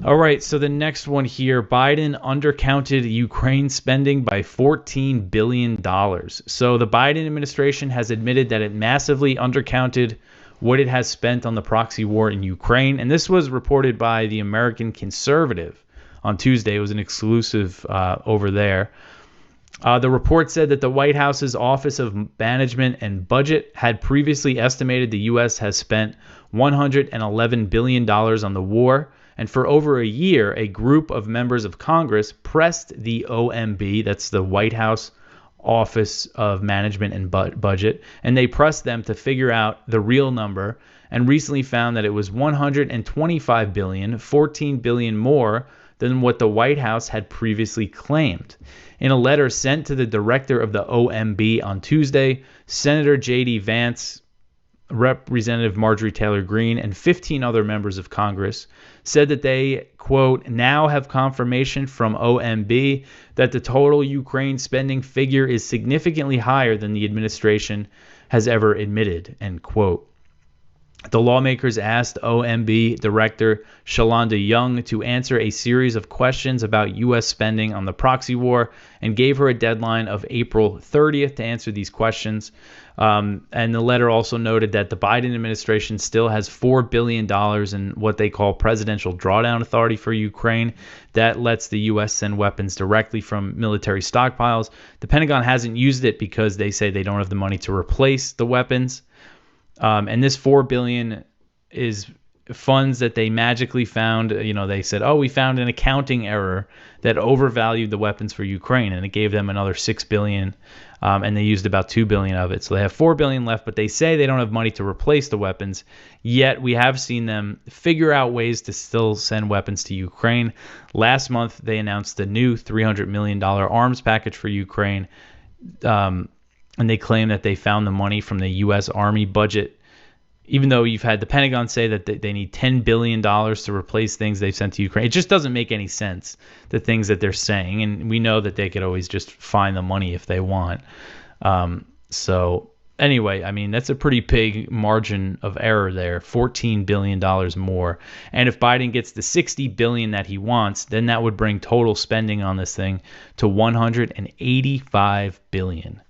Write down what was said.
All right, so the next one here, Biden undercounted Ukraine spending by $14 billion. So the Biden administration has admitted that it massively undercounted what it has spent on the proxy war in Ukraine. And this was reported by the American Conservative on Tuesday. It was an exclusive over there. The report said that the White House's Office of Management and Budget had previously estimated the U.S. has spent $111 billion on the war. And for over a year, a group of members of Congress pressed the OMB, that's the White House Office of Management and Budget, and they pressed them to figure out the real number and recently found that it was $125 billion, $14 billion more than what the White House had previously claimed. In a letter sent to the director of the OMB on Tuesday, Senator J.D. Vance, Representative Marjorie Taylor Greene, and 15 other members of Congress said that they, quote, now have confirmation from OMB that the total Ukraine spending figure is significantly higher than the administration has ever admitted, end quote. The lawmakers asked OMB Director Shalanda Young to answer a series of questions about U.S. spending on the proxy war and gave her a deadline of April 30th to answer these questions. And the letter also noted that the Biden administration still has $4 billion in what they call presidential drawdown authority for Ukraine. That lets the U.S. send weapons directly from military stockpiles. The Pentagon hasn't used it because they say they don't have the money to replace the weapons. And this $4 billion is funds that they magically found. You know, they said, oh, we found an accounting error that overvalued the weapons for Ukraine, and it gave them another $6 billion, and they used about $2 billion of it. So they have $4 billion left, but they say they don't have money to replace the weapons. Yet we have seen them figure out ways to still send weapons to Ukraine. Last month, they announced the new $300 million arms package for Ukraine. And they claim that they found the money from the U.S. Army budget, even though you've had the Pentagon say that they need $10 billion to replace things they've sent to Ukraine. It just doesn't make any sense, the things that they're saying. And we know that they could always just find the money if they want. So anyway, I mean, that's a pretty big margin of error there, $14 billion more. And if Biden gets the $60 billion that he wants, then that would bring total spending on this thing to $185 billion.